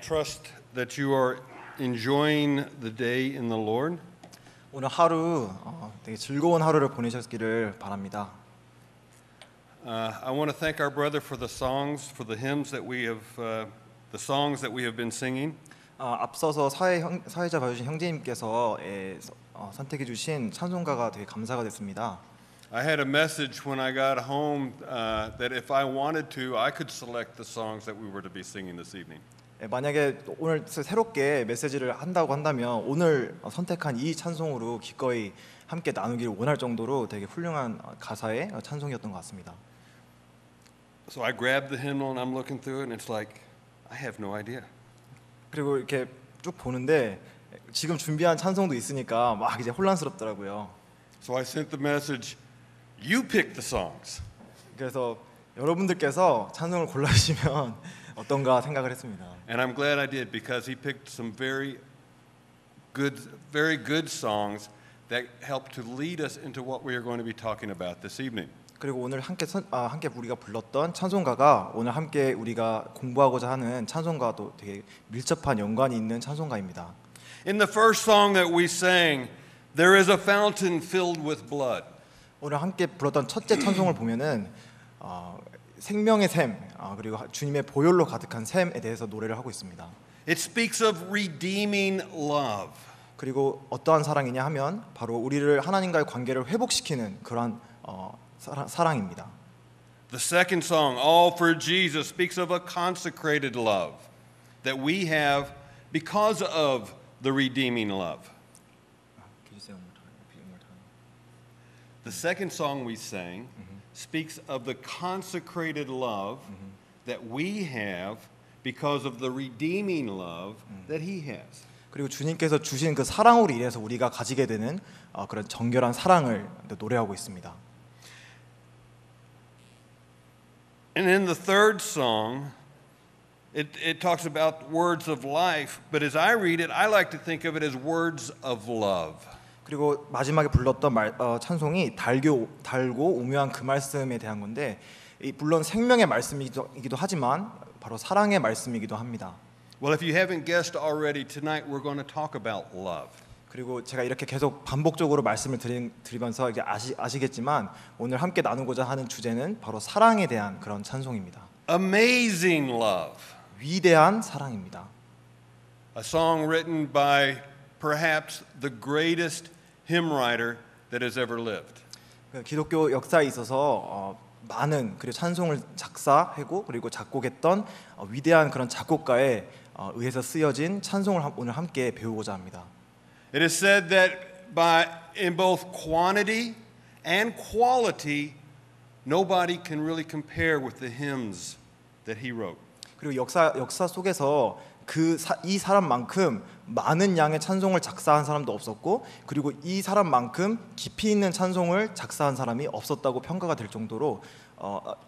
trust that you are enjoying the day in the Lord. 오늘 하루 되게 즐거운 하루를 보내셨기를 바랍니다. I want to thank our brother for the songs, for the hymns that we have, the songs that we have been singing. 앞서서 사회자 봐주신 형제님께서 선택해 주신 찬송가가 되게 감사가 됐습니다. I had a message when I got home that if I wanted to, I could select the songs that we were to be singing this evening. 만약에 오늘 새롭게 메시지를 한다고 한다면 오늘 선택한 이 찬송으로 기꺼이 함께 나누기를 원할 정도로 되게 훌륭한 가사의 찬송이었던 것 같습니다. So I grabbed the hymnal and I'm looking through it and it's like I have no idea. 그리고 이렇게 쭉 보는데 지금 준비한 찬송도 있으니까 막 이제 혼란스럽더라고요. So I sent the message, you pick the songs. 그래서 여러분들께서 찬송을 골라주시면 어떤가 생각을 했습니다. And I'm glad I did because he picked some very good songs that helped to lead us into what we are going to be talking about this evening. 그리고 오늘 함께 우리가 불렀던 찬송가가 오늘 함께 우리가 공부하고자 하는 찬송가도 되게 밀접한 연관이 있는 찬송가입니다. In the first song that we sang, there is a fountain filled with blood. 오늘 함께 불렀던 첫째 찬송을 보면은 생명의 샘 그리고 주님의 보혈로 가득한 샘에 대해서 노래를 하고 있습니다. It speaks of redeeming love. 그리고 어떠한 사랑이냐 하면 바로 우리를 하나님과의 관계를 회복시키는 그러한 사랑입니다. The second song, All for Jesus, speaks of a consecrated love that we have because of the redeeming love. The second song we sang speaks of the consecrated love that we have because of the redeeming love that He has. 그리고 주님께서 주신 그 사랑으로 인해서 우리가 가지게 되는 그런 정결한 사랑을 노래하고 있습니다. And in the third song, it talks about words of life, but as I read it, I like to think of it as words of love. 그리고 마지막에 불렀던 찬송이 달고 오묘한 그 말씀에 대한 건데 물론 생명의 말씀이기도 하지만 바로 사랑의 말씀이기도 합니다. Well, if you haven't guessed already, tonight we're going to talk about love. 그리고 제가 이렇게 계속 반복적으로 말씀을 드리면서 이제 아시겠지만 오늘 함께 나누고자 하는 주제는 바로 사랑에 대한 그런 찬송입니다. Amazing love. 위대한 사랑입니다. A song written by perhaps the greatest hymn writer that has ever lived. 기독교 역사에 있어서 많은 그리고 찬송을 작사하고 그리고 작곡했던 위대한 그런 작곡가에 의해서 쓰여진 찬송을 오늘 함께 배우고자 합니다. It is said that in both quantity and quality, nobody can really compare with the hymns that he wrote. 그리고 역사 속에서 이 사람만큼 많은 양의 찬송을 작사한 사람도 없었고 그리고 이 사람만큼 깊이 있는 찬송을 작사한 사람이 없었다고 평가가 될 정도로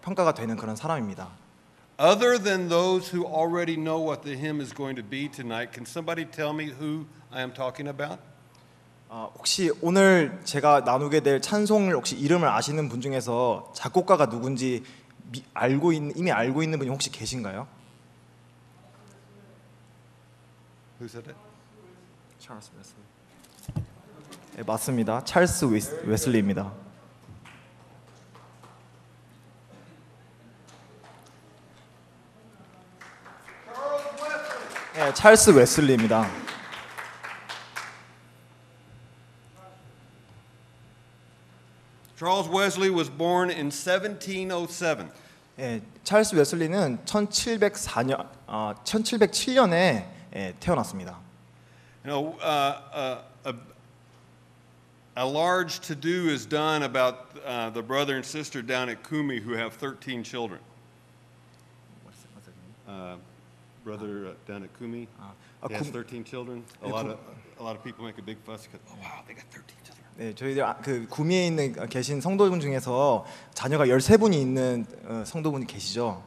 평가가 되는 그런 사람입니다. Other than those who already know what the hymn is going to be tonight, can somebody tell me who I am talking about? 혹시 오늘 제가 나누게 될 찬송을 혹시 이름을 아시는 분 중에서 작곡가가 누군지 이미 알고 있는 분이 혹시 계신가요? Who said that? 찰스 웨슬리. 네, 맞습니다. 찰스 웨슬리입니다. 네, 찰스 웨슬리입니다. Charles Wesley was born in 1707. 네, 찰스 웨슬리는 1707년에 태어났습니다. You know, a large to-do is done about the brother and sister down at Kumi who have 13 children. Brother down at Kumi has 13 children. A lot of people make a big fuss because, oh wow, they got 13 children. 네, 저희들 그 구미에 계신 성도분 중에서 자녀가 13분이 있는 성도분이 계시죠.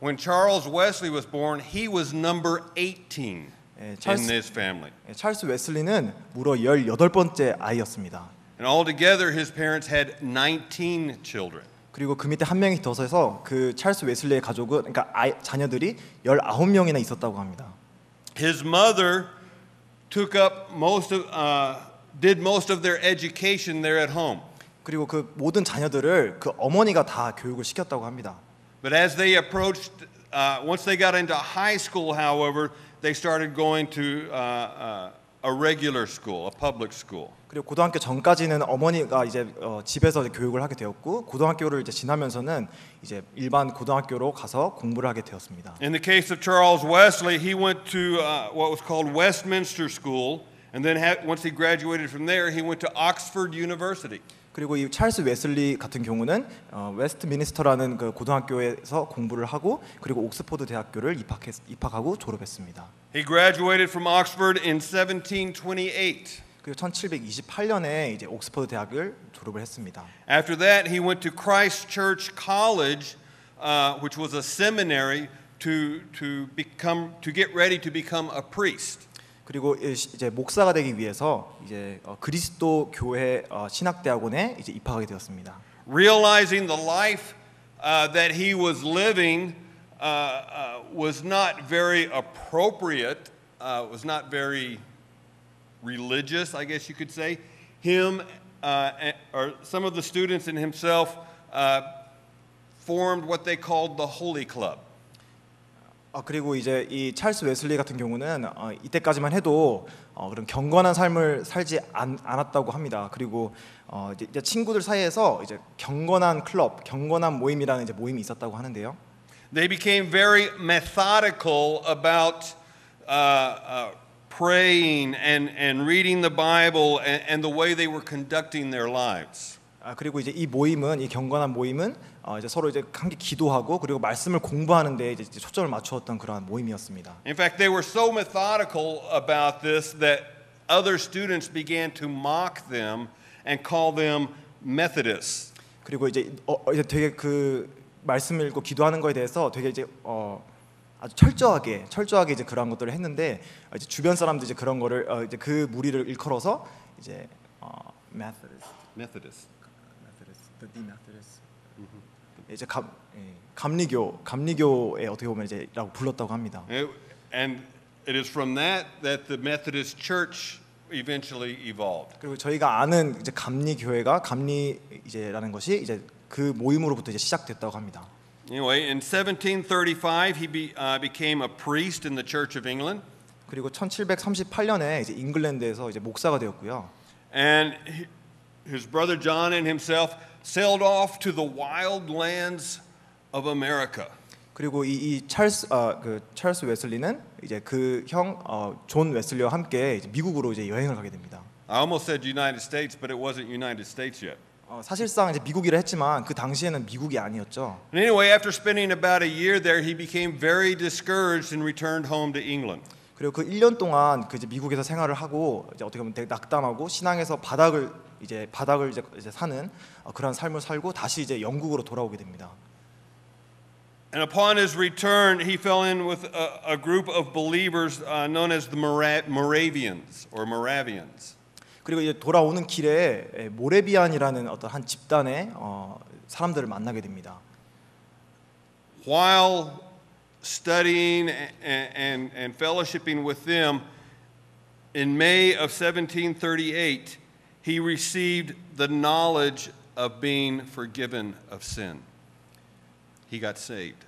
When Charles Wesley was born, he was number 18 in his family. 찰스 웨슬리는 무려 18번째 아이였습니다. And altogether his parents had 19 children. 그리고 그 밑에 한 명이 더 서서 그 찰스 웨슬리의 가족은 그러니까 자녀들이 19명이나 있었다고 합니다. his mother took up did most of their education there at home. 그리고 그 모든 자녀들을 그 어머니가 다 교육을 시켰다고 합니다. But as they approached, once they got into high school, however, they started going to a regular school, a public school. 그리고 고등학교 전까지는 어머니가 이제 집에서 교육을 하게 되었고 고등학교를 이제 지나면서는 이제 일반 고등학교로 가서 공부를 하게 되었습니다. In the case of Charles Wesley, he went to what was called Westminster School, and then once he graduated from there, he went to Oxford University. 그리고 이 찰스 웨슬리 같은 경우는 웨스트미니스터라는 그 고등학교에서 공부를 하고 그리고 옥스퍼드 대학교를 입학하고 졸업했습니다. He graduated from Oxford in 1728. 그리고 1728년에 이제 옥스퍼드 대학을 졸업을 했습니다. After that, he went to Christ Church College, which was a seminary to get ready to become a priest. 그리고 이제 목사가 되기 위해서 이제 그리스도 교회 신학대학원에 이제 입학하게 되었습니다. Realizing the life that he was living was not very appropriate, was not very religious, I guess you could say. Him or some of the students and himself formed what they called the Holy Club. 그리고 이제 이 찰스 웨슬리 같은 경우는 이때까지만 해도 그런 경건한 삶을 살지 않았다고 합니다. 그리고 이제 친구들 사이에서 이제 경건한 클럽, 경건한 모임이라는 이제 모임이 있었다고 하는데요. They became very methodical about praying and reading the Bible and the way they were conducting their lives. 그리고 이제 이 모임은 이 경건한 모임은 이제 서로 이제 함께 기도하고 그리고 말씀을 공부하는 데 이제 초점을 맞추었던 그러한 모임이었습니다. In fact, they were so methodical about this that other students began to mock them and call them Methodists. 그리고 이제 되게 그 말씀을 읽고 기도하는 거에 대해서 되게 이제 아주 철저하게 이제 그런 것들을 했는데 이제 주변 사람들 이제 그런 거를 이제 그 무리를 일컬어서 이제 Methodist. 이제 감리교에 어떻게 보면 이제라고 불렀다고 합니다. And it is from that the Methodist Church eventually evolved. 그리고 저희가 아는 이제 감리교회가 감리 이제라는 것이 이제 그 모임으로부터 이제 시작됐다고 합니다. Anyway, in 1735 he became a priest in the Church of England. 그리고 1738년에 이제 잉글랜드에서 이제 목사가 되었고요. And his brother John and himself sailed off to the wild lands of America. 그리고 이 찰스 웨슬리는 이제 그 형 존 웨슬리와 함께 이제 미국으로 이제 여행을 가게 됩니다. I almost said United States, but it wasn't United States yet. 사실상 이제 미국이라 했지만 그 당시에는 미국이 아니었죠. And anyway, after spending about a year there, he became very discouraged and returned home to England. 그리고 그 1년 동안 그 이제 미국에서 생활을 하고 이제 어떻게 보면 되게 낙담하고 신앙에서 바닥을 이제 사는 그런 삶을 살고 다시 이제 영국으로 돌아오게 됩니다. And upon his return, he fell in with a group of believers known as the Moravians. 그리고 이제 돌아오는 길에 모레비안이라는 어떤 한 집단의 사람들을 만나게 됩니다. While studying and fellowshipping with them, in May of 1738, he received the knowledge of being forgiven of sin. He got saved.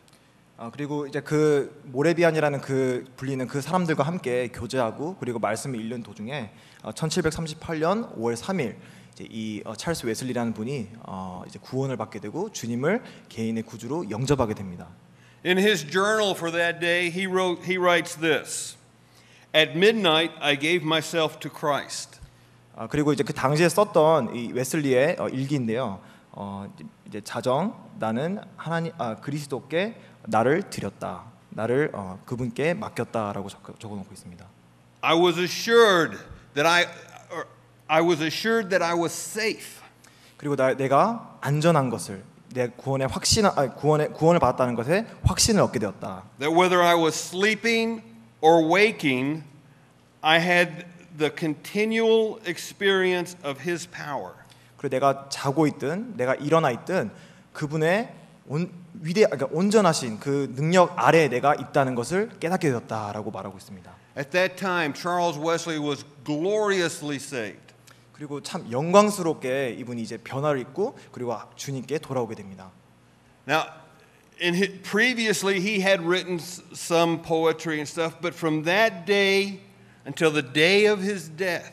그리고 이제 그 모레비안이라는 그 불리는 그 사람들과 함께 교제하고 그리고 말씀을 읽는 도중에 1738년 5월 3일 이제 이 찰스 웨슬리라는 분이 이제 구원을 받게 되고 주님을 개인의 구주로 영접하게 됩니다. In his journal for that day, he writes this: At midnight, I gave myself to Christ. 그리고 이제 그 당시에 썼던 이 웨슬리의 일기인데요. 이제 자정 나는 하나님 그리스도께 나를 드렸다. 나를 그분께 맡겼다라고 적어놓고 있습니다. I was assured that I was safe. 그리고 내가 안전한 것을 내 구원의 구원을 받았다는 것에 확신을 얻게 되었다. That whether I was sleeping or waking, I had the continual experience of His power. 그리고 내가 자고 있든 내가 일어나 있든 그분의 그러니까 온전하신 그 능력 아래에 내가 있다는 것을 깨닫게 되었다라고 말하고 있습니다. At that time, Charles Wesley was gloriously saved. 그리고 참 영광스럽게 이분이 이제 변화를 입고 그리고 주님께 돌아오게 됩니다. Now, previously he had written some poetry and stuff, but from that day until the day of his death,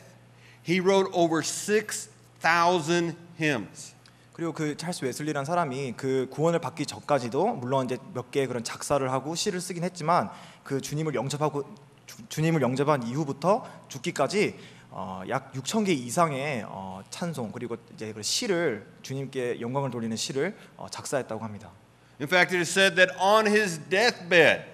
he wrote over 6,000 hymns. 그리고 그 찰스 웨슬리라는 사람이 그 구원을 받기 전까지도 물론 이제 몇 개의 그런 작사를 하고 시를 쓰긴 했지만 그 주님을 영접한 이후부터 죽기까지 약 6,000개 이상의 찬송 그리고 이제 그 시를 주님께 영광을 돌리는 시를 작사했다고 합니다. In fact, it is said that on his deathbed,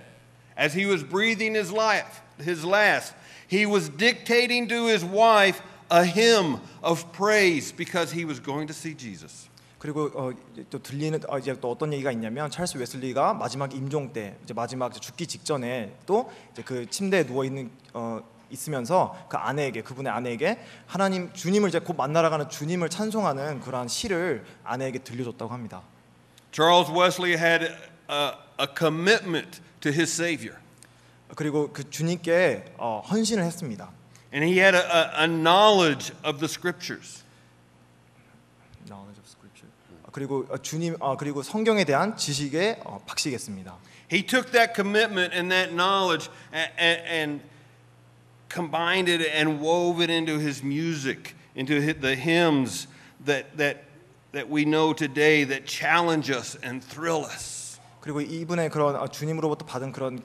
as he was breathing his last, he was dictating to his wife a hymn of praise because he was going to see Jesus. 그리고 또 들리는 이제 또 어떤 얘기가 있냐면 찰스 웨슬리가 마지막 임종 때 이제 마지막 죽기 직전에 또 이제 그 침대에 누워 있는 있으면서 그분의 아내에게 하나님 주님을 이제 곧 만나러 가는 주님을 찬송하는 그러한 시를 아내에게 들려줬다고 합니다. Charles Wesley had a commitment to his Savior. 그리고 그 주님께 헌신을 했습니다. And he had a knowledge of the Scriptures. Knowledge of Scripture. 그리고 성경에 대한 지식에 박식했습니다. He took that commitment and that knowledge and combined it and wove it into his music, into the hymns that we know today that challenge us and thrill us. 그리고 이분의 그런 주님으로부터 받은 그런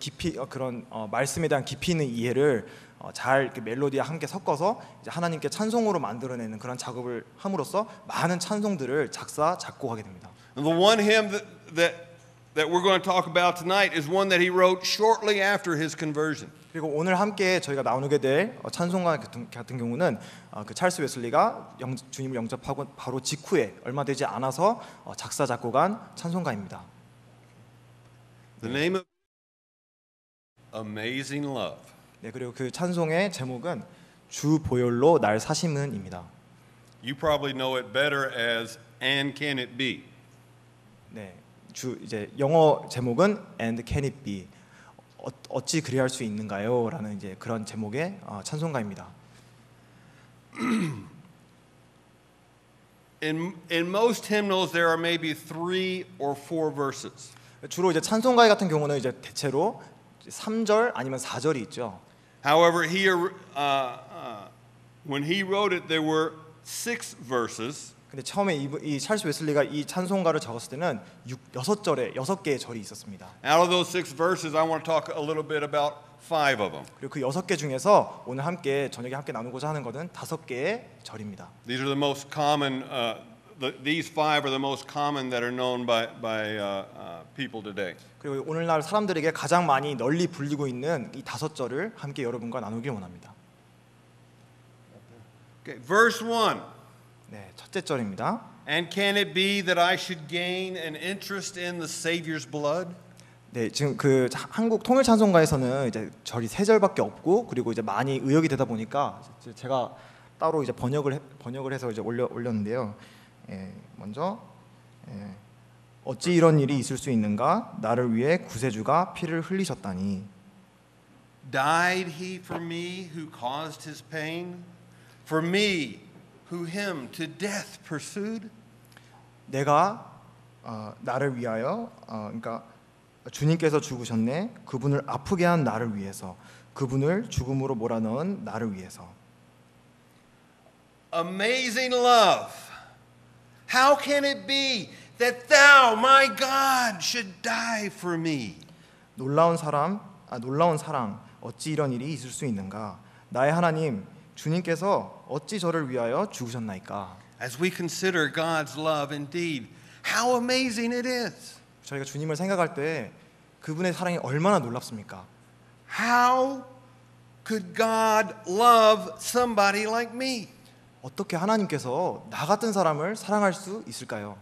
그런 말씀에 대한 깊이 있는 이해를 잘 멜로디와 함께 섞어서 이제 하나님께 찬송으로 만들어내는 그런 작업을 함으로써 많은 찬송들을 작곡하게 됩니다. And the one hymn that we're going to talk about tonight is one that he wrote shortly after his conversion. 그리고 오늘 함께 저희가 나누게 될 찬송가 같은 경우는 그 찰스 웨슬리가 주님을 영접하고 바로 직후에 얼마 되지 않아서 작사 작곡한 찬송가입니다. The name of Amazing Love. 네, 그리고 그 찬송의 제목은 주 보혈로 날 사심은입니다. You probably know it better as And Can It Be. 네, 이제 영어 제목은 And Can It Be? 어찌 그리할 수 있는가요?라는 이제 그런 제목의 찬송가입니다. In most hymnals there are maybe 3 or 4 verses. 주로 이제 찬송가 같은 경우는 이제 대체로 3절 아니면 4절이 있죠. However, when he wrote it, there were 6 verses. 근데 처음에 이 찰스 웨슬리가 이 찬송가를 적었을 때는 6개의 절이 있었습니다. Out of those 6 verses, I want to talk a little bit about 5 of them. 그리고 그 6개 중에서 오늘 저녁에 함께 나누고자 하는 것은 5개의 절입니다. These are the most common. These 5 are the most common that are known by people today. 그리고 오늘날 사람들에게 가장 많이 널리 불리고 있는 이 5절을 함께 여러분과 나누길 원합니다. Okay, verse 1. 네, 첫째 절입니다. And can it be that I should gain an interest in the Savior's blood? 네, 지금 그 한국 통일 찬송가에서는 이제 절이 3절밖에 없고 그리고 이제 많이 의역이 되다 보니까 제가 따로 이제 번역을 해서 이제 올렸는데요. 먼저 어찌 이런 일이 있을 수 있는가? 나를 위해 구세주가 피를 흘리셨다니. Died he for me who caused his pain? For me who him to death pursued? 내가 나를 위하여 그러니까 주님께서 죽으셨네. 그분을 아프게 한 나를 위해서, 그분을 죽음으로 몰아넣은 나를 위해서. Amazing love. How can it be that thou, my God, should die for me? 놀라운 사랑, 어찌 이런 일이 있을 수 있는가? 나의 하나님, 주님께서 어찌 저를 위하여 죽으셨나이까? As we consider God's love indeed, how amazing it is. 저희가 주님을 생각할 때 그분의 사랑이 얼마나 놀랍습니까? How could God love somebody like me? 어떻게 하나님께서 나 같은 사람을 사랑할 수 있을까요?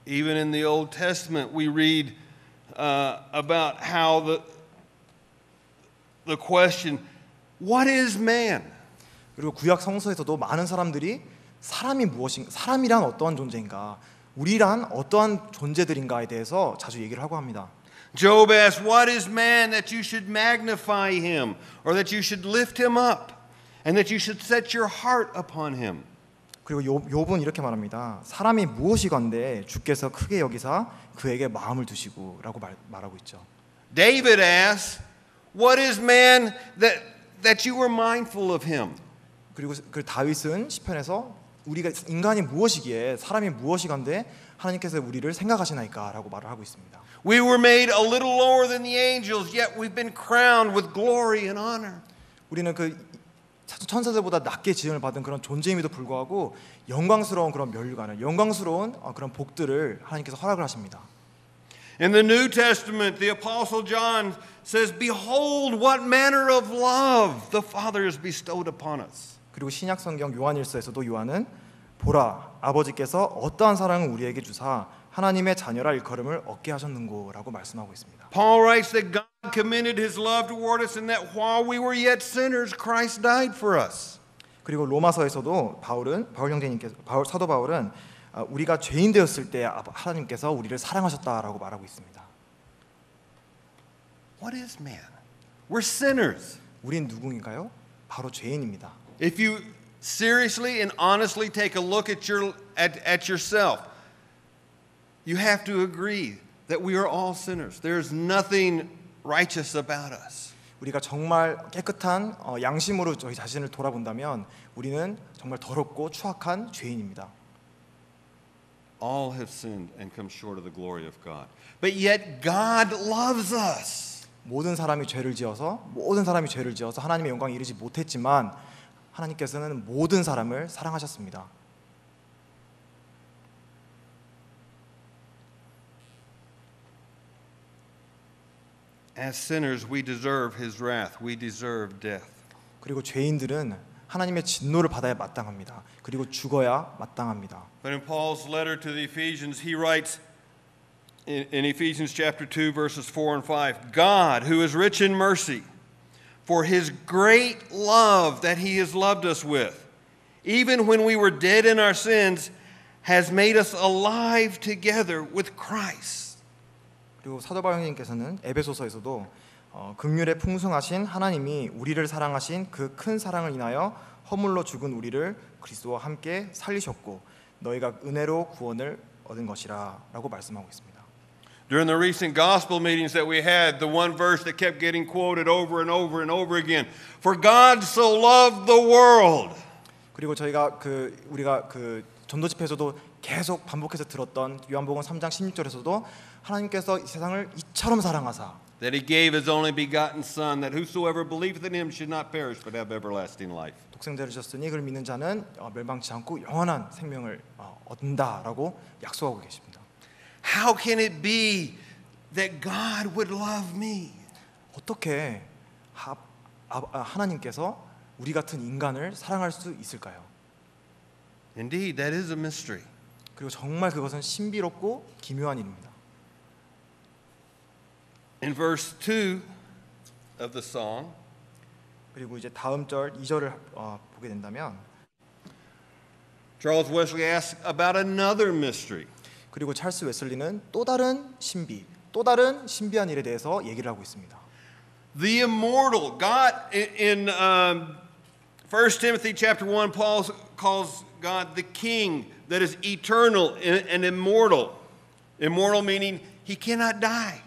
Even in the Old Testament, we read about how the question, what is man? 그리고 구약 성서에서도 많은 사람들이 사람이란 어떠한 존재인가? 우리란 어떠한 존재들인가에 대해서 자주 얘기를 하고 합니다. Job asked, "What is man that you should magnify him, or that you should lift him up, and that you should set your heart upon him?" 그리고 욥은 이렇게 말합니다. 사람이 무엇이건데 주께서 크게 여기사 그에게 마음을 두시고라고 말하고 있죠. David asked, "What is man that you were mindful of him?" 그리고 그 다윗은 시편에서 우리가 인간이 무엇이기에 사람이 무엇이건데 하나님께서 우리를 생각하시나이까라고 말을 하고 있습니다. We were made a little lower than the angels, yet we've been crowned with glory and honor. 우리는 그 천사들보다 낮게 지음을 받은 그런 존재임에도 불구하고 영광스러운 그런 면류관을, 영광스러운 그런 복들을 하나님께서 허락을 하십니다. In the New Testament, the Apostle John says, "Behold, what manner of love the Father has bestowed upon us." 그리고 신약 성경 요한일서에서도 요한은 보라, 아버지께서 어떠한 사랑을 우리에게 주사 하나님의 자녀라 일컬음을 얻게 하셨는고라고 말씀하고 있습니다. Paul writes that God commended his love toward us and that while we were yet sinners, Christ died for us. 그리고 로마서에서도 사도 바울은 우리가 죄인 되었을 때 하나님께서 우리를 사랑하셨다라고 말하고 있습니다. What is man? We're sinners. 우린 누구인가요? 바로 죄인입니다. If you seriously and honestly take a look at yourself, you have to agree that we are all sinners. There's nothing righteous about us. 우리가 정말 깨끗한 양심으로 저희 자신을 돌아본다면 우리는 정말 더럽고 추악한 죄인입니다. All have sinned and come short of the glory of God. But yet God loves us. 모든 사람이 죄를 지어서 하나님의 영광에 이르지 못했지만 하나님께서는 모든 사람을 사랑하셨습니다. As sinners, we deserve His wrath. We deserve death. 그리고 죄인들은 하나님의 진노를 받아야 마땅합니다. 그리고 죽어야 마땅합니다. But in Paul's letter to the Ephesians, he writes in Ephesians chapter 2, verses 4 and 5, God, who is rich in mercy, for His great love that He has loved us with, even when we were dead in our sins, has made us alive together with Christ. 그리고 사도 바울님께서는 에베소서에서도 긍휼에 풍성하신 하나님이 우리를 사랑하신 그 큰 사랑을 인하여 허물로 죽은 우리를 그리스도와 함께 살리셨고 너희가 은혜로 구원을 얻은 것이라라고 말씀하고 있습니다. During the recent gospel meetings that we had, the one verse that kept getting quoted over and over and over again, For God so loved the world. 그리고 저희가 우리가 전도 집회에서도 계속 반복해서 들었던 요한복음 3장 16절에서도 하나님께서 이 세상을 이처럼 사랑하사 That He gave His only begotten Son, that whosoever believeth in Him should not perish but have everlasting life. 독생자를 주셨으니 그를 믿는 자는 멸망치 않고 영원한 생명을 얻는다라고 약속하고 계십니다. How can it be that God would love me? 어떻게 하나님께서 우리 같은 인간을 사랑할 수 있을까요? Indeed, that is a mystery. 그리고 정말 그것은 신비롭고 기묘한 일입니다. In verse 2 of the song, 그리고 이제 다음 절 2절을 보게 된다면 Charles Wesley asks about another mystery. 그리고 찰스 웨슬리는 또 다른 신비한 일에 대해서 얘기를 하고 있습니다. The immortal God in 1 Timothy chapter 1, Paul calls God the King that is eternal and immortal. Immortal meaning He cannot die.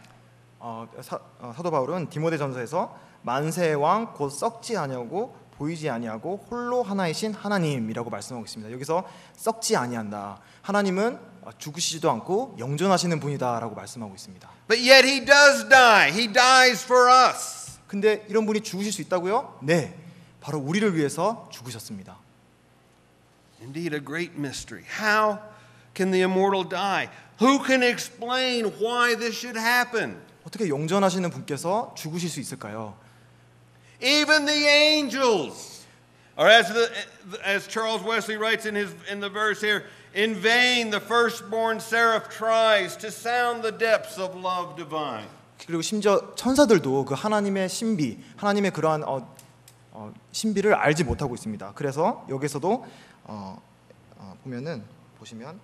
사도 바울은 디모데전서에서 만세의 왕 곧 썩지 아니하고 보이지 아니하고 홀로 하나이신 하나님이라고 말씀하고 있습니다. 여기서 썩지 아니한다. 하나님은 죽으시지도 않고 영존하시는 분이다라고 말씀하고 있습니다. But yet He does die. He dies for us. 근데 이런 분이 죽으실 수 있다고요? 네, 바로 우리를 위해서 죽으셨습니다. Indeed, a great mystery. How can the immortal die? Who can explain why this should happen? 어떻게 영존하시는 분께서 죽으실 수 있을까요? Even the angels, or as Charles Wesley writes in the verse here, in vain the firstborn seraph tries to sound the depths of love divine. 그리고 심지어 천사들도 그 하나님의 신비, 하나님의 그러한 신비를 알지 못하고 있습니다. 그래서 여기서도 보시면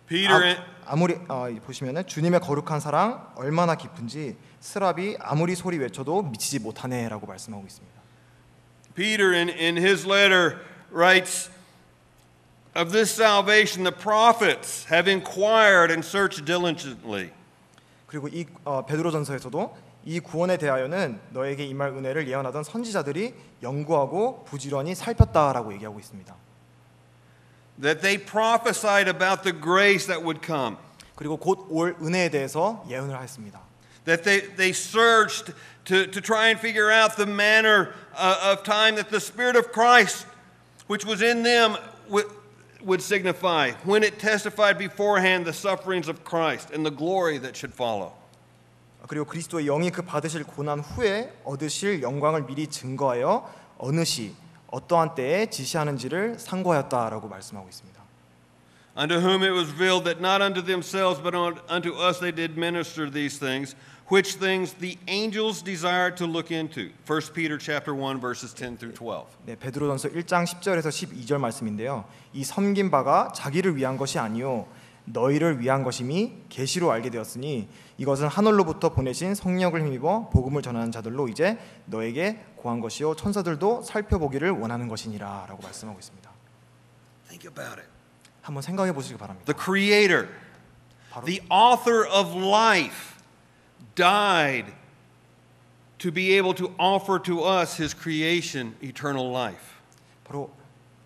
Peter, 아무리 보시면은 주님의 거룩한 사랑 얼마나 깊은지 스랍이 아무리 소리 외쳐도 미치지 못하네라고 말씀하고 있습니다. Peter in his letter writes, of this salvation the prophets have inquired and searched diligently. 그리고 이 베드로전서에서도 이 구원에 대하여는 너에게 임할 은혜를 예언하던 선지자들이 연구하고 부지런히 살폈다라고 얘기하고 있습니다. That they prophesied about the grace that would come. 그리고 곧 올 은혜에 대해서 예언을 했습니다. That they searched to try and figure out the manner of time that the Spirit of Christ, which was in them, would signify when it testified beforehand the sufferings of Christ and the glory that should follow. 그리고 그리스도의 영이 그 받으실 고난 후에 얻으실 영광을 미리 증거하여 어느 시 어떠한 때에 지시하는지를 상고하였다라고 말씀하고 있습니다. Unto whom it was revealed that not unto themselves but unto us they did minister these things, which things the angels desired to look into. 1 Peter chapter 1 verses 10 through 12. 네, 베드로전서 1장 10절에서 12절 말씀인데요. 이 섬긴 바가 자기를 위한 것이 아니요 너희를 위한 것임이 계시로 알게 되었으니 이것은 하늘로부터 보내신 성령을 힘입어 복음을 전하는 자들로 이제 너에게 고한 것이요 천사들도 살펴보기를 원하는 것이니라라고 말씀하고 있습니다. Think about it. 한번 생각해 보시기 바랍니다. The Creator, the author of life, died to be able to offer to us His creation, eternal life. 바로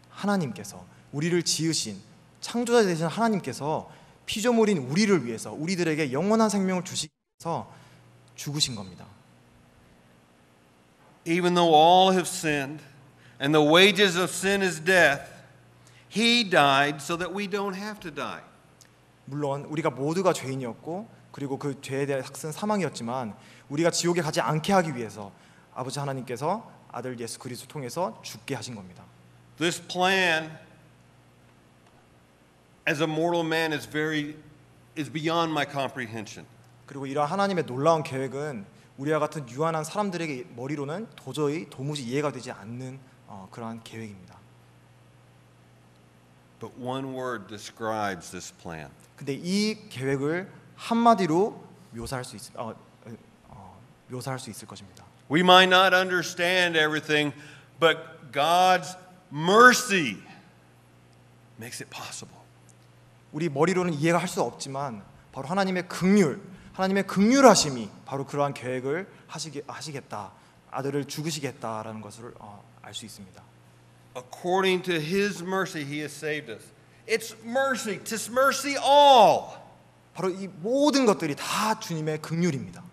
하나님께서 우리를 지으신 창조자 되신 하나님께서 피조물인 우리를 위해서 우리들에게 영원한 생명을 주시기 위해서 죽으신 겁니다. Even though all have sinned and the wages of sin is death, He died so that we don't have to die. 물론 우리가 모두가 죄인이었고 그리고 그 죄에 대한 삭은 사망이었지만 우리가 지옥에 가지 않게 하기 위해서 아버지 하나님께서 아들 예수 그리스도 통해서 죽게 하신 겁니다. This plan as a mortal man is beyond my comprehension. 그리고 이러한 하나님의 놀라운 계획은 우리와 같은 유한한 사람들에게 머리로는 도무지 이해가 되지 않는 그러한 계획입니다. But one word describes this plan. 근데 이 계획을 한마디로 묘사할 수 있을 것입니다. We might not understand everything, but God's mercy makes it possible. 우리 머리로는 이해가 할 수 없지만 바로 하나님의 긍휼하심이 바로 그러한 계획을 하시겠다, 아들을 죽으시겠다라는 것을 알 수 있습니다. According to His mercy, He has saved us. It's mercy, 'tis mercy all. 바로 이 모든 것들이 다 주님의 긍휼입니다.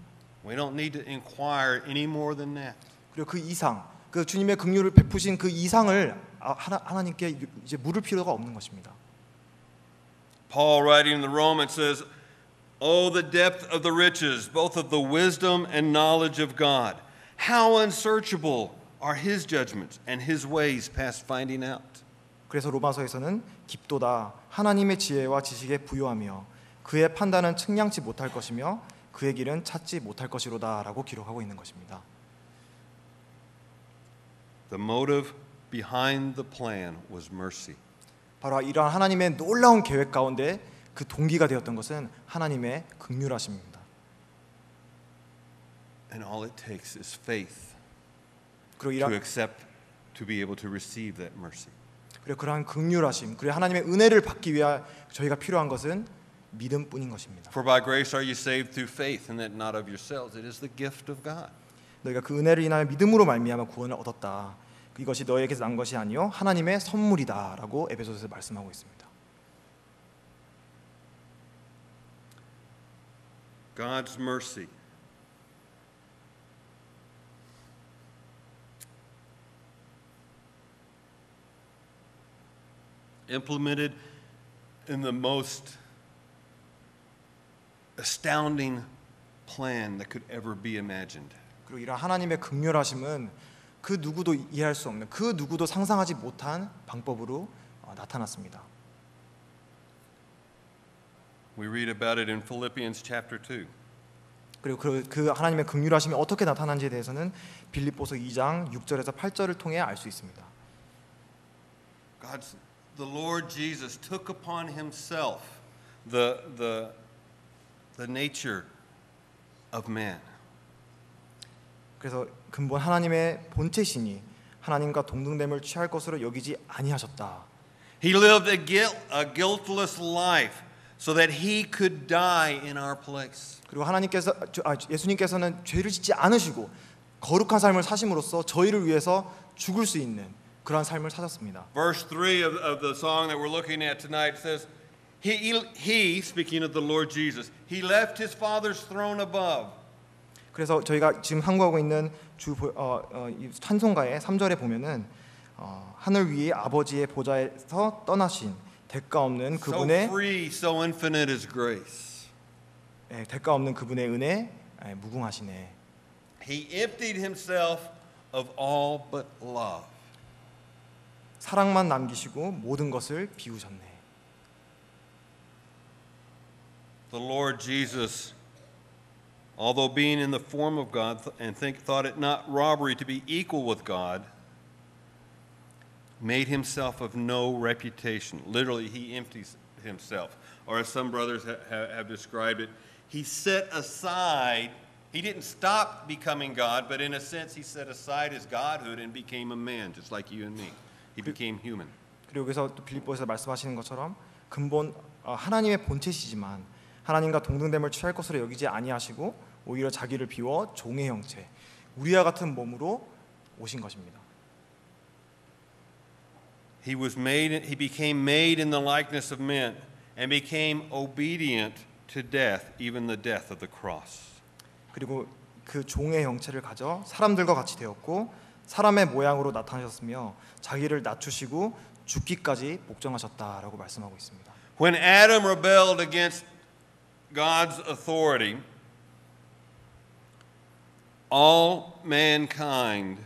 We don't need to inquire any more than that. 그리고 그 이상, 그 주님의 긍휼을 베푸신 그 이상을 하나님께 이제 물을 필요가 없는 것입니다. Paul writing in the Romans says, "Oh, the depth of the riches, both of the wisdom and knowledge of God. How unsearchable are His judgments and His ways past finding out." 그래서 로마서에서는 깊도다 하나님의 지혜와 지식에 부요하며 그의 판단은 측량치 못할 것이며 그의 길은 찾지 못할 것이로다라고 기록하고 있는 것입니다. The motive behind the plan was mercy. 바로 이러한 하나님의 놀라운 계획 가운데 그 동기가 되었던 것은 하나님의 긍휼하심입니다. And all it takes is faith 그리고 to accept, to be able to receive that mercy. 그러한 긍휼하심, 그리고 하나님의 은혜를 받기 위해 저희가 필요한 것은 믿음뿐인 것입니다. For by grace are you saved through faith, and that not of yourselves; it is the gift of God. 너희가 그 은혜를 인하여 믿음으로 말미암아 구원을 얻었다. 이것이 너희에게서 난 것이 아니요 하나님의 선물이다라고 에베소서에서 말씀하고 있습니다. God's mercy implemented in the most astounding plan that could ever be imagined. 그리고 이런 하나님의 긍휼하심은 그 누구도 이해할 수 없는, 그 누구도 상상하지 못한 방법으로 나타났습니다. We read about it in Philippians chapter 2. 그리고 그 하나님의 긍휼하심이 어떻게 나타난지에 대해서는 빌립보서 2장 6절에서 8절을 통해 알 수 있습니다. The Lord Jesus took upon Himself the nature of man. 그래서 근본 하나님의 본체시니 하나님과 동등됨을 취할 것으로 여기지 아니하셨다. He lived a guiltless life so that he could die in our place. 그리고 예수님께서는 죄를 짓지 않으시고 거룩한 삶을 사심으로써 저희를 위해서 죽을 수 있는 그러한 삶을 사셨습니다. Verse 3 of the song that we're looking at tonight says, He, speaking of the Lord Jesus, He left His Father's throne above. 그래서 저희가 지금 항구하고 있는 이 찬송가의 3절에 보면은 하늘 위의 아버지의 보좌에서 떠나신 대가 없는 그분의 So free, so infinite is grace. 대가 없는 그분의 은혜 무궁하시네. He emptied Himself of all but love. 사랑만 남기시고 모든 것을 비우셨네. The Lord Jesus, although being in the form of God and thought it not robbery to be equal with God, made himself of no reputation. Literally, he empties himself. Or as some brothers have described it, he set aside, he didn't stop becoming God, but in a sense he set aside his godhood and became a man, just like you and me. He became human. 그리고 여기서 또 빌립보에서 말씀하시는 것처럼 근본 하나님의 본체시지만 하나님과 동등됨을 취할 것으로 여기지 아니하시고 오히려 자기를 비워 종의 형체, 우리와 같은 몸으로 오신 것입니다. He became made in the likeness of men and became obedient to death, even the death of the cross. 그리고 그 종의 형체를 가져 사람들과 같이 되었고 사람의 모양으로 나타나셨으며 자기를 낮추시고 죽기까지 복종하셨다라고 말씀하고 있습니다. When Adam rebelled against God's authority, all mankind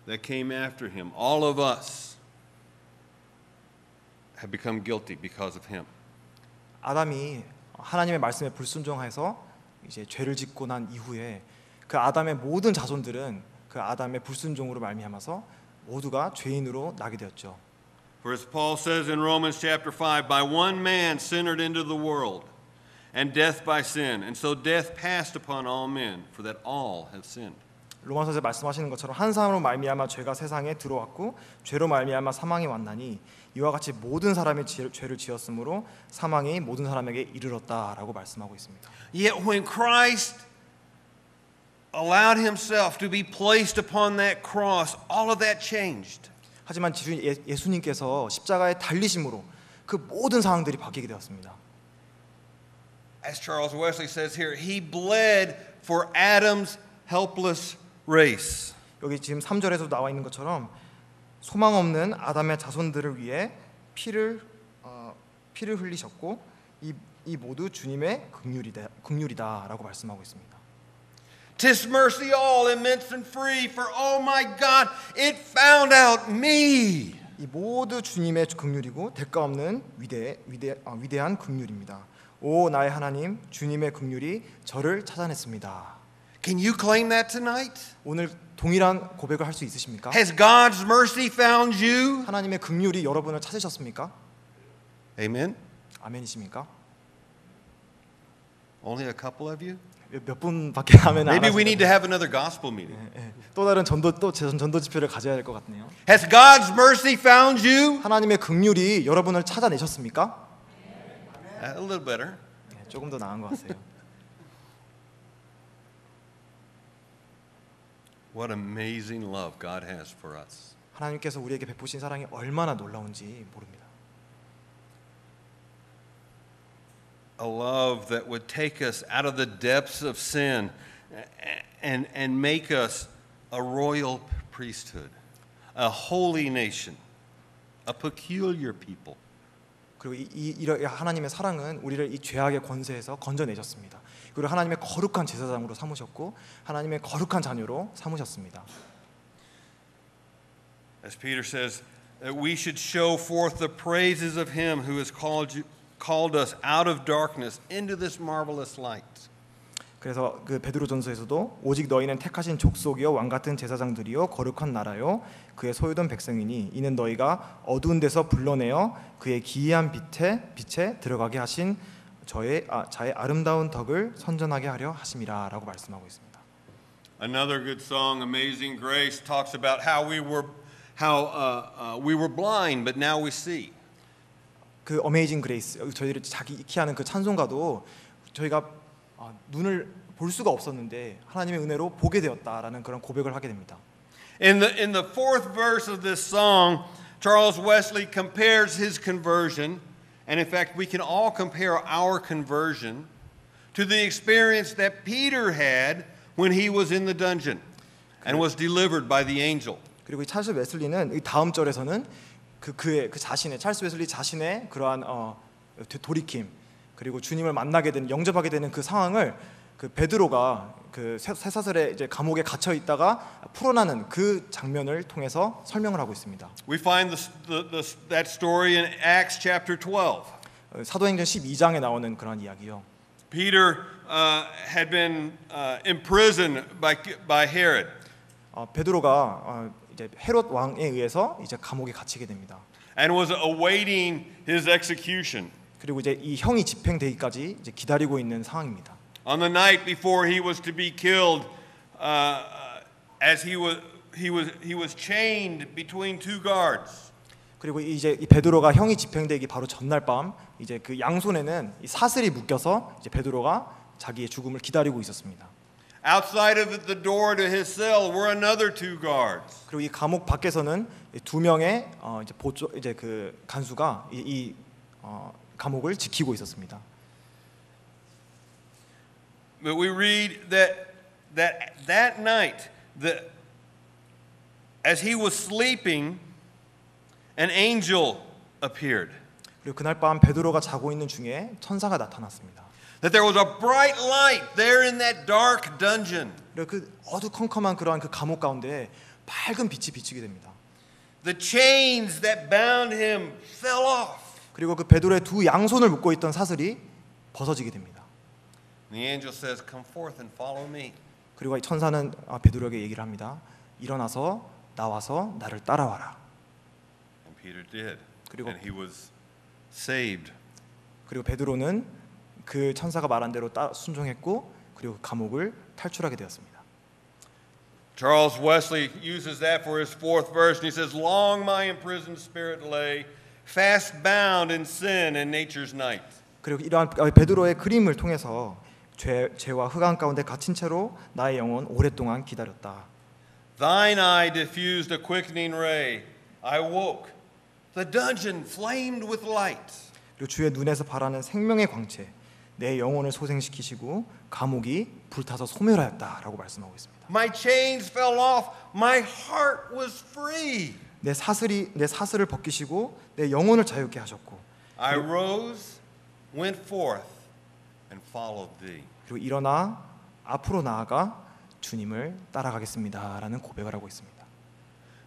that came after him, all of us, have become guilty because of him. 아담이 하나님의 말씀에 불순종해서 이제 죄를 짓고 난 이후에 그 아담의 모든 자손들은 그 아담의 불순종으로 말미암아서 모두가 죄인으로 나게 되었죠. For as Paul says in Romans chapter 5, by one man sin entered into the world, and death by sin, and so death passed upon all men, for that all have sinned. 로마서에서 말씀하시는 것처럼 한 사람으로 말미암아 죄가 세상에 들어왔고 죄로 말미암아 사망이 왔나니 이와 같이 모든 사람이 죄를 지었으므로 사망이 모든 사람에게 이르렀다라고 말씀하고 있습니다. Yet when Christ allowed himself to be placed upon that cross, all of that changed. 하지만 예수님께서 십자가에 달리심으로 그 모든 상황들이 바뀌게 되었습니다. As Charles Wesley says here, he bled for Adam's helpless race. 여기 지금 3절에도 나와 있는 것처럼 소망 없는 아담의 자손들을 위해 피를 흘리셨고 이 모두 주님의 긍휼이다라고 말씀하고 있습니다. Tis mercy all immense and free, for oh my God, it found out me. 이 모두 주님의 긍휼이고 대가 없는 위대한 긍휼입니다. 오 나의 하나님, 주님의 긍휼이 저를 찾아냈습니다. Can you claim that tonight? 오늘 동일한 고백을 할 수 있으십니까? Has God's mercy found you? 하나님의 긍휼이 여러분을 찾으셨습니까? Amen. 아멘이십니까? Only a couple of you? 몇 분밖에 아멘 안 Maybe we need to 하시는데 have another gospel meeting. 또 다른 전도 집회를 가져야 될 것 같네요. Has God's mercy found you? 하나님의 긍휼이 여러분을 찾아내셨습니까? A little better. 조금 더 나은 것 같아요. What amazing love God has for us. 하나님께서 우리에게 베푸신 사랑이 얼마나 놀라운지 모릅니다. A love that would take us out of the depths of sin and make us a royal priesthood, a holy nation, a peculiar people. 그리고 이 하나님의 사랑은 우리를 이 죄악의 권세에서 건져내셨습니다. 그리고 하나님의 거룩한 제사장으로 삼으셨고 하나님의 거룩한 자녀로 삼으셨습니다. As Peter says, that we should show forth the praises of him who has called us out of darkness into this marvelous light. 그래서 그 베드로전서에서도 오직 너희는 택하신 족속이요 왕 같은 제사장들이요 거룩한 나라요 그의 소유된 백성이니 이는 너희가 어두운 데서 불러내어 그의 기이한 빛에 들어가게 하신 자의 아름다운 덕을 선전하게 하려 하심이라라고 말씀하고 있습니다. Another good song, Amazing Grace, talks about how we were blind, but now we see. 그 어메이징 그레이스, 저희들이 자기 익히하는 그 찬송가도 저희가 눈을 볼 수가 없었는데 하나님의 은혜로 보게 되었다라는 그런 고백을 하게 됩니다. In the fourth verse of this song, Charles Wesley compares his conversion, and in fact, we can all compare our conversion to the experience that Peter had when he was in the dungeon and was delivered by the angel. 그리고 이 찰스 웨슬리는 이 다음 절에서는 그의 자신의 찰스 웨슬리 자신의 그러한 돌이킴 그리고 주님을 만나게 되는 영접하게 되는 그 상황을 그 베드로가 그 쇠사슬에 이제 감옥에 갇혀 있다가 풀어나는 그 장면을 통해서 설명을 하고 있습니다. We find that story in Acts chapter 12. 사도행전 12장에 나오는 그런 이야기요. Peter had been imprisoned by Herod. 베드로가 이제 헤롯 왕에 의해서 이제 감옥에 갇히게 됩니다. And was awaiting his execution. 그리고 이제 이 형이 집행되기까지 이제 기다리고 있는 상황입니다. On the night before he was to be killed, as he was chained between two guards. 그리고 이제 이 베드로가 형이 집행되기 바로 전날 밤 이제 그 양손에는 이 사슬이 묶여서 이제 베드로가 자기의 죽음을 기다리고 있었습니다. Outside of the door to his cell were another two guards. 그리고 이 감옥 밖에서는 두 명의 이제 그 간수가 이 감옥을 지키고 있었습니다. But we read that night, as he was sleeping, an angel appeared. 그리고 그날 밤 베드로가 자고 있는 중에 천사가 나타났습니다. That there was a bright light there in that dark dungeon. 그리고 그 어두컴컴한 그러한 그 감옥 가운데 밝은 빛이 비치게 됩니다. The chains that bound him fell off. 그리고 그 베드로의 두 양손을 묶고 있던 사슬이 벗어지게 됩니다. The angel says, "Come forth and follow me." 그리고 천사는 베드로에게 얘기를 합니다. 일어나서 나와서 나를 따라와라. And Peter did. 그리고 And he was saved. 그리고 베드로는 그 천사가 말한 대로 순종했고 그리고 그 감옥을 탈출하게 되었습니다. Charles Wesley uses that for his fourth verse, and he says, "Long my imprisoned spirit lay, fast bound in sin and nature's night." 그리고 이러한 베드로의 그림을 통해서 죄와 흑암 가운데 갇힌 채로 나의 영혼 오랫동안 기다렸다. Thine eye diffused a quickening ray. I woke. The dungeon flamed with light. 그리고 주의 눈에서 발하는 생명의 광채, 내 영혼을 소생시키시고 감옥이 불타서 소멸하였다라고 말씀하고 있습니다. My chains fell off. My heart was free. 내 사슬을 벗기시고 내 영혼을 자유케 하셨고. I rose, went forth, and followed thee. 그리고 일어나 앞으로 나아가 주님을 따라가겠습니다라는 고백을 하고 있습니다.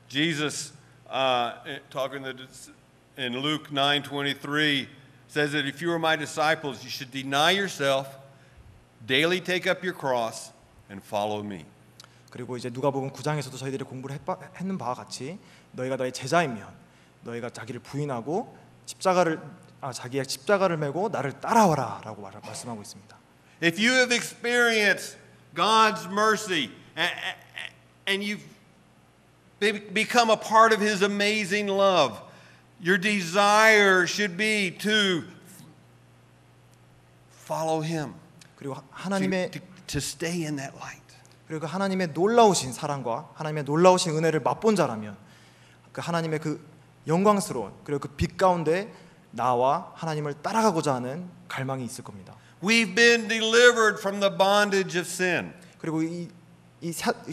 Jesus, talking in Luke 9:23, says that if you are my disciples, you should deny yourself, daily take up your cross, and follow me. 그리고 이제 누가복음 9장에서도 저희들이 공부를 했는 바와 같이 너희가 나의 제자이면 너희가 자기를 부인하고 자기의 십자가를 메고 나를 따라와라라고 말씀하고 있습니다. If you have experienced God's mercy and you've become a part of His amazing love, your desire should be to follow Him. 그리고 하나님의 to stay in that light. 그리고 하나님의 놀라우신 사랑과 하나님의 놀라우신 은혜를 맛본 자라면 그 하나님의 그 영광스러운 그리고 그 빛 가운데 나와 하나님을 따라가고자 하는 갈망이 있을 겁니다. We've been delivered from the bondage of sin. 그리고 이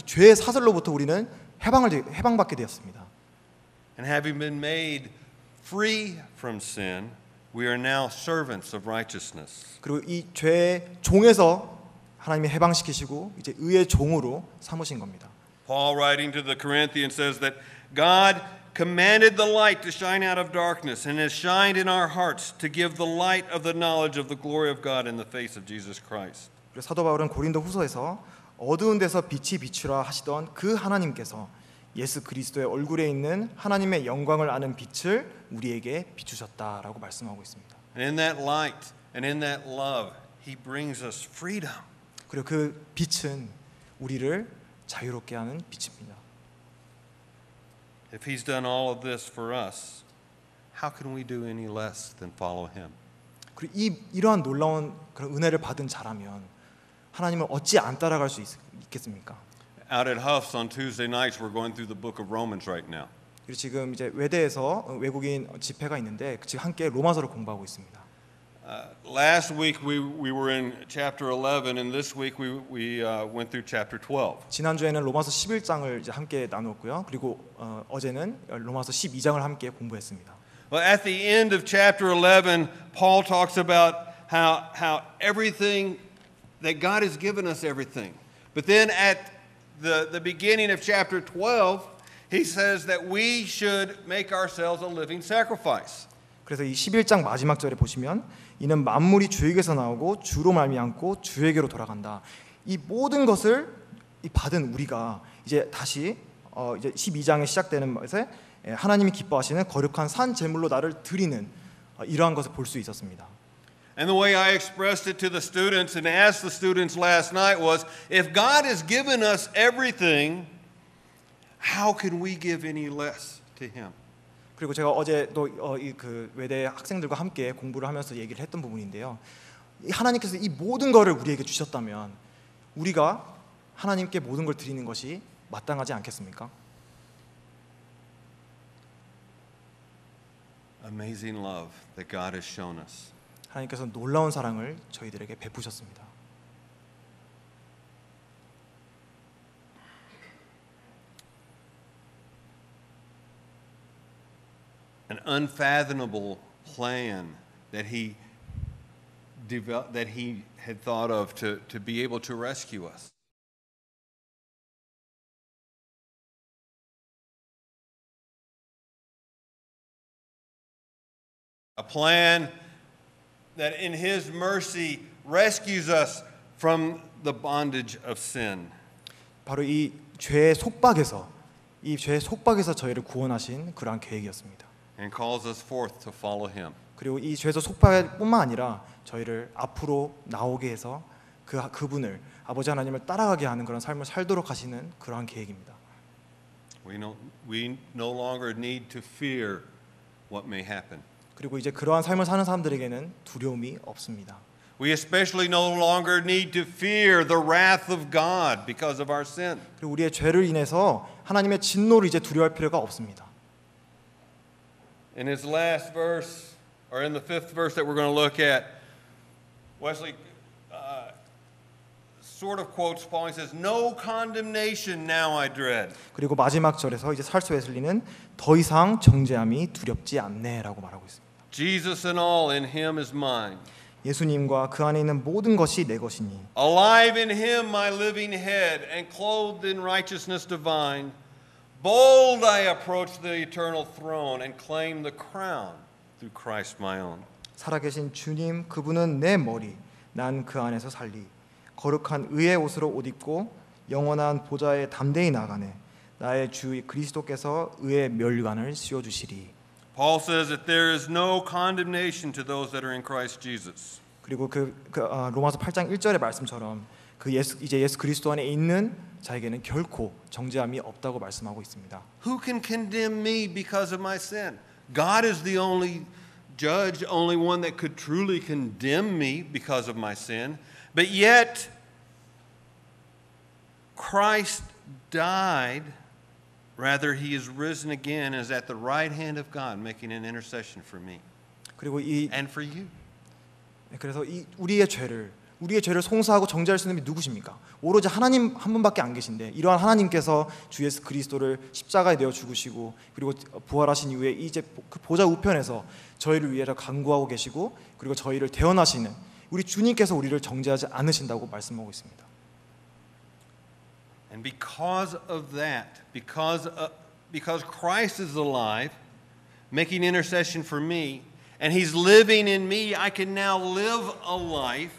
죄의 사슬로부터 우리는 해방받게 되었습니다. And having been made free from sin, we are now servants of righteousness. 그리고 이 죄의 종에서 하나님이 해방시키시고 이제 의의 종으로 삼으신 겁니다. Paul writing to the Corinthians says that God commanded the light to shine out of darkness and has shined in our hearts to give the light of the knowledge of the glory of God in the face of Jesus Christ. 사도 바울은 고린도 후서에서 어두운 데서 빛이 비추라 하시던 그 하나님께서 예수 그리스도의 얼굴에 있는 하나님의 영광을 아는 빛을 우리에게 비추셨다라고 말씀하고 있습니다. And in that light and in that love, he brings us freedom. 그리고 그 빛은 우리를 자유롭게 하는 빛입니다. If he's done all of this for us, how can we do any less than follow him? 그리고 이러한 놀라운 그런 은혜를 받은 자라면 하나님을 어찌 안 따라갈 수 있겠습니까? Out at Huff's on Tuesday nights, we're going through the book of Romans right now. 그리고 지금 이제 외대에서 외국인 집회가 있는데 지금 함께 로마서를 공부하고 있습니다. Last week we were in chapter 11, and this week we went through chapter 12. 지난주에는 로마서 11장을 이제 함께 나눴고요. 그리고 어제는 로마서 12장을 함께 공부했습니다. Well, at the end of chapter 11, Paul talks about how everything that God has given us everything. But then at the beginning of chapter 12, he says that we should make ourselves a living sacrifice. 그래서 이 11장 마지막 절에 보시면 이는 만물이 주에게서 나오고 주로 말미암고 주에게로 돌아간다. 이 모든 것을 받은 우리가 이제 다시 이제 12장에 시작되는 것에 하나님이 기뻐하시는 거룩한 산 제물로 나를 드리는 이러한 것을 볼 수 있었습니다. And the way I expressed it to the students and asked the students last night was, if God has given us everything, how can we give any less to him? 그리고 제가 어제 또 그 외대 학생들과 함께 공부를 하면서 얘기를 했던 부분인데요. 하나님께서 이 모든 것을 우리에게 주셨다면 우리가 하나님께 모든 걸 드리는 것이 마땅하지 않겠습니까? Amazing love that God has shown us. 하나님께서 놀라운 사랑을 저희들에게 베푸셨습니다. An unfathomable plan that he had thought of to be able to rescue us. A plan that in his mercy rescues us from the bondage of sin. 바로 이 죄의 속박에서 저희를 구원하신 그러한 계획이었습니다. And calls us forth to follow him. 그리고 이 죄에서 속박뿐만 아니라 저희를 앞으로 나오게 해서 그분을 아버지 하나님을 따라가게 하는 그런 삶을 살도록 하시는 그러한 계획입니다. We no longer need to fear what may happen. 그리고 이제 그러한 삶을 사는 사람들에게는 두려움이 없습니다. We especially no longer need to fear the wrath of God because of our sin. 그리고 우리의 죄를 인해서 하나님의 진노를 이제 두려워할 필요가 없습니다. In his last verse, or in the fifth verse that we're going to look at, Wesley sort of quotes Paul and says, "No condemnation now I dread." 그리고 마지막 절에서 이제 찰스 웨슬리는 더 이상 정죄함이 두렵지 않네라고 말하고 있습니다. Jesus and all in him is mine. 예수님과 그 안에 있는 모든 것이 내 것이니 Alive in him my living head and clothed in righteousness divine. Bold I approach the eternal throne and claim the crown through Christ my own. 살아계신 주님 그분은 내 머리 난 그 안에서 살리 거룩한 의의 옷으로 옷 입고 영원한 보좌에 담대히 나가네 나의 주 그리스도께서 의의 멸관을 씌워 주시리. Paul says that there is no condemnation to those that are in Christ Jesus. 그리고 로마서 8장 1절의 말씀처럼 이제 예수 그리스도 안에 있는 자에게는 결코 정죄함이 없다고 말씀하고 있습니다. Who can condemn me because of my sin? God is the only judge, only one that could truly condemn me because of my sin. But yet, Christ died, rather he is risen again, is at the right hand of God, making an intercession for me 그리고 and for you. 그래서 우리의 죄를 송사하고 정죄할 수 있는 분이 누구십니까? 오로지 하나님 한 분밖에 안 계신데 이러한 하나님께서 주 예수 그리스도를 십자가에 내어 죽으시고 그리고 부활하신 이후에 이제 그 보좌 우편에서 저희를 위해서 간구하고 계시고 그리고 저희를 대언하시는 우리 주님께서 우리를 정죄하지 않으신다고 말씀하고 있습니다. And because of that, because Christ is alive, making intercession for me, and he's living in me, I can now live a life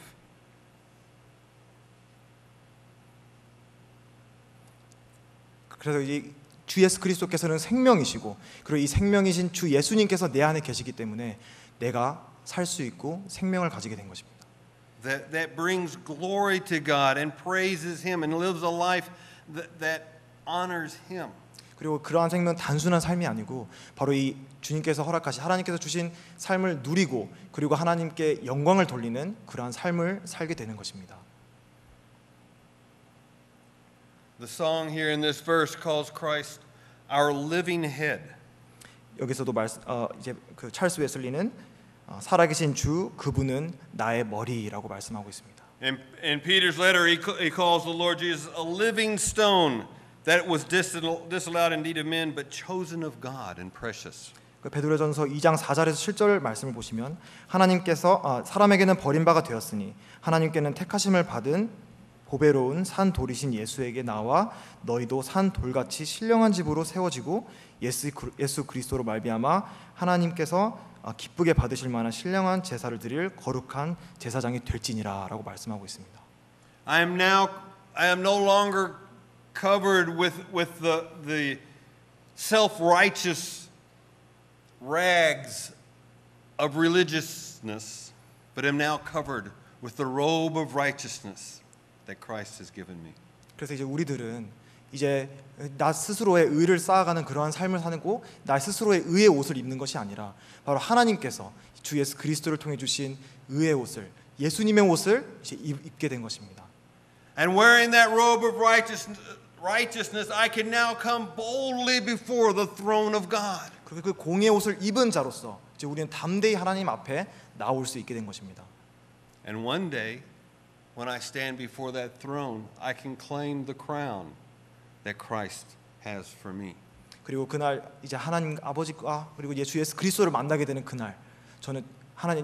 그래서 이 주 예수 그리스도께서는 생명이시고 그리고 이 생명이신 주 예수님께서 내 안에 계시기 때문에 내가 살 수 있고 생명을 가지게 된 것입니다. That brings glory to God and praises Him and lives a life that honors Him. 그리고 그러한 생명은 단순한 삶이 아니고 바로 이 주님께서 허락하신 하나님께서 주신 삶을 누리고 그리고 하나님께 영광을 돌리는 그러한 삶을 살게 되는 것입니다. The song here in this verse calls Christ our living head. 여기서도 이제 그 찰스 웨슬리는 살아계신 주 그분은 나의 머리라고 말씀하고 있습니다. In Peter's letter, he calls the Lord Jesus a living stone that was disallowed indeed of men, but chosen of God and precious. 그 베드로전서 2장 4절에서 7절 말씀을 보시면 하나님께서 사람에게는 버림바가 되었으니 하나님께는 택하심을 받은 보배로운 산 돌이신 예수에게 나와 너희도 산 돌같이 신령한 집으로 세워지고 예수 그리스도로 말미암아 하나님께서 기쁘게 받으실 만한 신령한 제사를 드릴 거룩한 제사장이 될지니라라고 말씀하고 있습니다. I am no longer covered with the self-righteous rags of religiousness, but am now covered with the robe of righteousness that Christ has given me. 그래서 이제 우리들은 이제 나 스스로의 의를 쌓아가는 그러한 삶을 사는고 나 스스로의 의의 옷을 입는 것이 아니라 바로 하나님께서 주 예수 그리스도를 통해 주신 의의 옷을 예수님의 옷을 이제 입게 된 것입니다. And wearing that robe of righteousness, I can now come boldly before the throne of God. 그리고 그 공의 옷을 입은 자로서 이제 우리는 담대히 하나님 앞에 나올 수 있게 된 것입니다. And one day, when I stand before that throne, I can claim the crown that Christ has for me. 그리고 그날 이제 하나님 아버지와 그리고 주 예수 그리스도를 만나게 되는 그날, 저는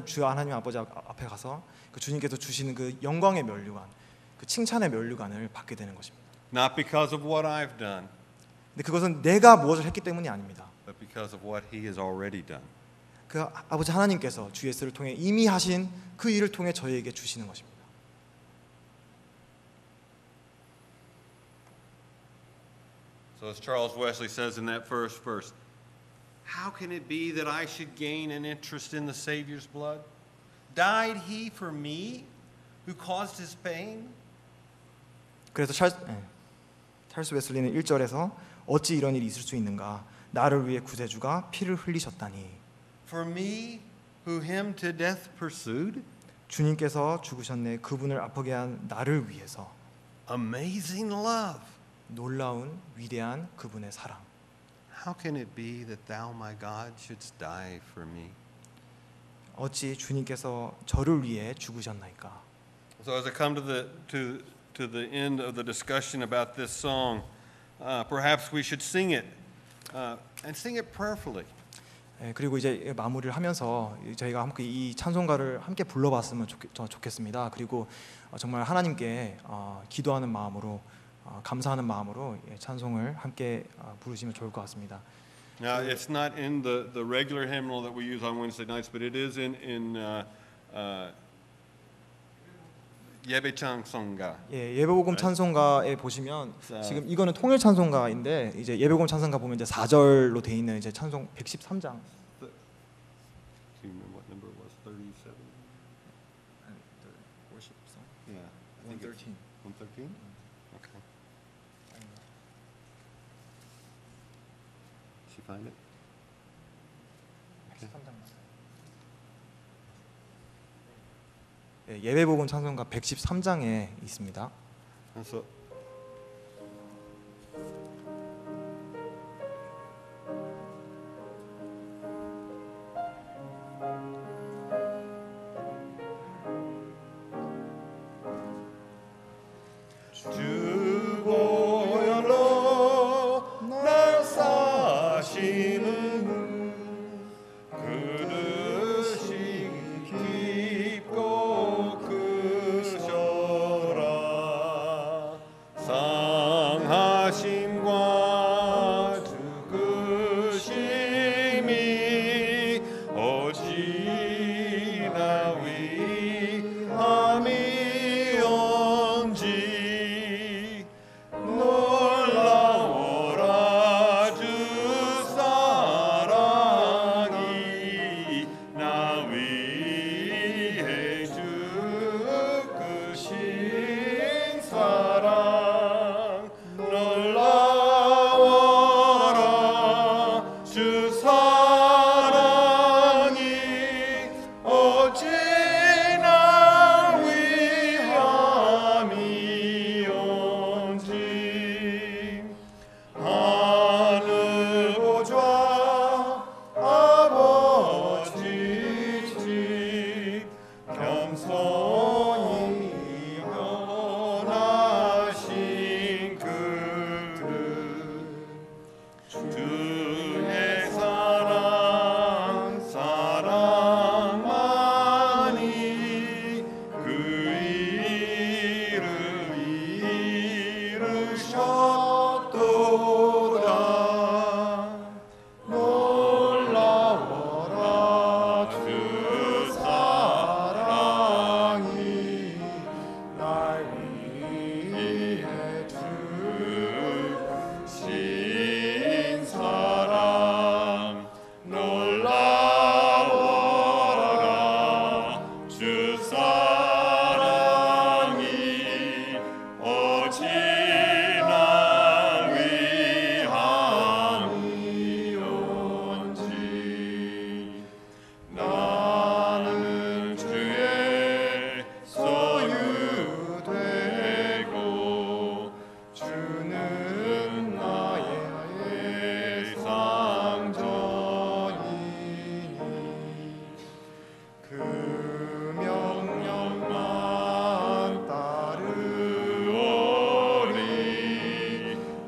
주 하나님 아버지 앞에 가서 그 주님께서 주시는 그 영광의 면류관, 그 칭찬의 면류관을 받게 되는 것입니다. Not because of what I've done, 근데 그것은 내가 무엇을 했기 때문이 아닙니다. but because of what He has already done. 그 아버지 하나님께서 주 예수를 통해 이미 하신 그 일을 통해 저희에게 주시는 것입니다. So as Charles Wesley says in that first verse, how can it be that I should gain an interest in the Savior's blood? Died He for me, who caused His pain? 그래서 찰스 웨슬리는 1절에서 어찌 이런 일이 있을 수 있는가? 나를 위해 구세주가 피를 흘리셨다니. For me, who Him to death pursued? 주님께서 죽으셨네. 그분을 아프게 한 나를 위해서. Amazing love. 놀라운 위대한 그분의 사랑. How can it be that Thou, my God, shouldst die for me? 어찌 주님께서 저를 위해 죽으셨나이까? So as I come to the end of the discussion about this song, perhaps we should sing it and sing it prayerfully. 그리고 이제 마무리를 하면서 저희가 함께 이 찬송가를 함께 불러봤으면 좋겠습니다. 그리고 정말 하나님께 기도하는 마음으로 감사하는 마음으로 찬송을 함께 부르시면 좋을 것 같습니다. Now, it's not in the regular hymnal that we use on Wednesday nights, but it is in 예배 찬송가. 예배복음 찬송가에 보시면 지금 이거는 통일 찬송가인데 이제 예배복음 찬송가 보면 이제 4절로 돼 있는 이제 찬송 113장. Do you remember what number it was? 37. Yeah, I think 113. 113. Okay. Did she find it? 113장. 예배복음 찬송가 113장에 있습니다. 그래서 주고열로 날 사시는 그릇이 깊고 크셔라 어찌나 위함이온지 하늘 보좌 아버지 집 겸손히 변하신 그들 주의 사랑만이 그 일을 이루셨도다. 놀라워라 주 사랑이 날 위해 주신 사랑 놀라워라 주 사랑이 어찌나 위함이온지 나는 주의 소유되고 주는 나의 상전이니 그 명령만 따르오리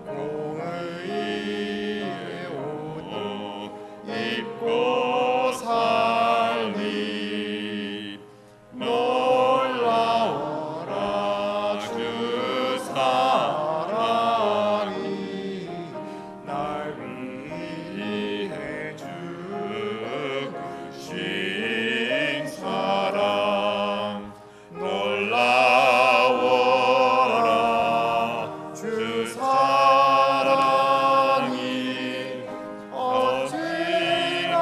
공의의 옷 입고 살리 놀라워라 주 사랑이 날 위해 주신 사랑 놀라워라 주 사랑이 어찌나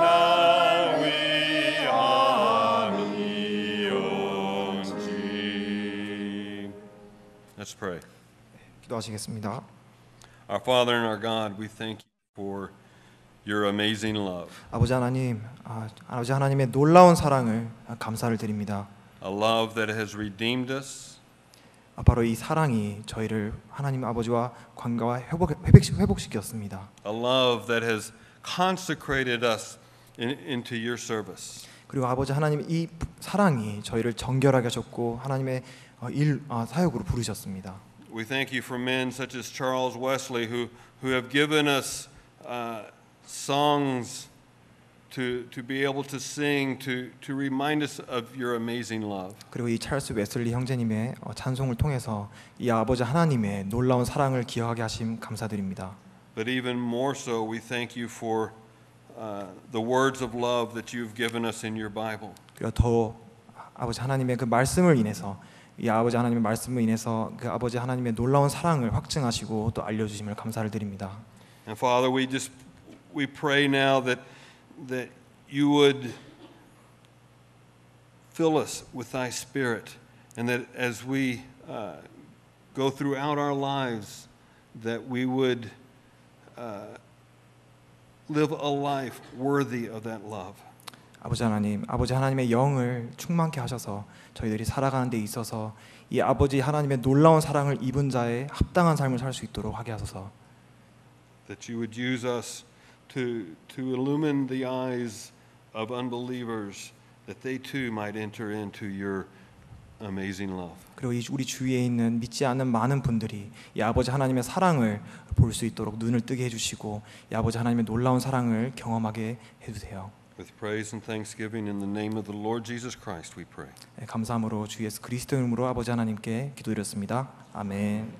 위함이온지. Let's pray. 기도하시겠습니다. Our Father and our God, we thank you for your amazing love. 아버지 하나님, 아버지 하나님의 놀라운 사랑을 감사를 드립니다. A love that has redeemed us, 바로 이 사랑이 저희를 하나님 아버지와 관계와 회복시켰습니다. a love that has consecrated us into your service. 그리고 아버지 하나님 이 사랑이 저희를 정결하게 하셨고 하나님의 사역으로 부르셨습니다. We thank you for men such as Charles Wesley who have given us songs to be able to sing to remind us of your amazing love. 그리고 이 찰스 웨슬리 형제님의 찬송을 통해서 이 아버지 하나님의 놀라운 사랑을 기억하게 하심 감사드립니다. But even more so, we thank you for the words of love that you've given us in your Bible. 그리고 더 아버지 하나님의 그 말씀을 인해서 이 아버지 하나님의 말씀을 인해서 그 아버지 하나님의 놀라운 사랑을 확증하시고 또 알려주심을 감사를 드립니다. And Father, we pray now that you would fill us with thy Spirit, and that as we go throughout our lives, that we would live a life worthy of that love. 아버지 하나님, 아버지 하나님의 영을 충만케 하셔서 저희들이 살아가는 데 있어서 이 아버지 하나님의 놀라운 사랑을 입은 자의 합당한 삶을 살 수 있도록 하게 하소서. That you would use us to illumine the eyes of unbelievers, that they too might enter into your amazing love. 그리고 우리 주위에 있는 믿지 않는 많은 분들이 이 아버지 하나님의 사랑을 볼 수 있도록 눈을 뜨게 해주시고 이 아버지 하나님의 놀라운 사랑을 경험하게 해주세요. With praise and thanksgiving in the name of the Lord Jesus Christ, we pray. 감사함으로 주 예수 그리스도 이름으로 아버지 하나님께 기도드렸습니다. 아멘.